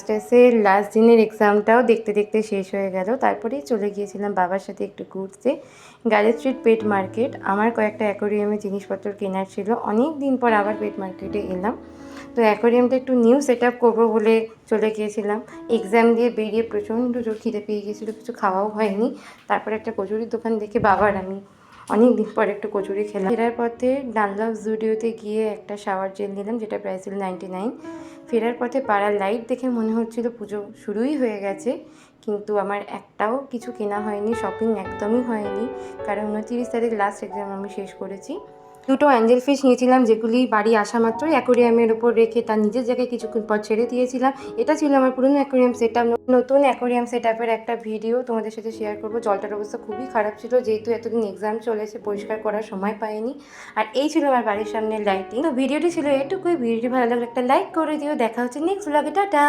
মাস্টার্সের last দিনের এক্সামটাও দেখতে দেখতে শেষ হয়ে গেল। তারপরেই চলে গিয়েছিলাম বাবার সাথে একটু ঘুরতে গার্ল স্ট্রিট পেট মার্কেট। আমার কয়েকটা অ্যাকোরিয়ামে জিনিসপত্র কেনার ছিল, অনেক দিন পর আবার পেট মার্কেটে এলাম। তো অ্যাকোরিয়ামটা একটু নিউ সেট আপ করবো বলে চলে গিয়েছিলাম। এক্সাম দিয়ে বেরিয়ে প্রচণ্ড জোর খিদে পেয়ে গিয়েছিলো, কিছু খাওয়াও হয়নি। তারপরে একটা কচুরির দোকান দেখে বাবার আমি অনেক দিন পর একটু কচুরি খেলাম। ফেরার পথে ডানলভ জুডিওতে গিয়ে একটা শাওয়ার জেল নিলাম, যেটা প্রাইস ছিল 99। ফেরার পথে পাড়ার লাইট দেখে মনে হচ্ছিল পুজো শুরুই হয়ে গেছে, কিন্তু আমার একটাও কিছু কেনা হয়নি, শপিং একদমই হয়নি, কারণ 29 তারিখ লাস্ট এক্সাম আমি শেষ করেছি। দুটো অ্যাঞ্জেল ফিশ নিয়েছিলাম, যেগুলি বাড়ি আসা মাত্রই অ্যাকোরিয়ামের ওপর রেখে তার নিজের জায়গায় কিছুক্ষণ পর ছেড়ে দিয়েছিলাম। এটা ছিল আমার পুরনো অ্যাকোরিয়াম সেট আপ। নতুন অ্যাকোরিয়াম সেট আপের একটা ভিডিও তোমাদের সাথে শেয়ার করবো। জলটার অবস্থা খুবই খারাপ ছিল, যেহেতু এতদিন এক্সাম চলেছে, পরিষ্কার করার সময় পাইনি। আর এই ছিল আমার বাড়ির সামনের লাইটিং। তো ভিডিওটি ছিল এটুকুই। ভিডিওটি ভালো লাগলে একটা লাইক করে দিও। দেখা হচ্ছে নেক্সট ব্লগে। টাটা।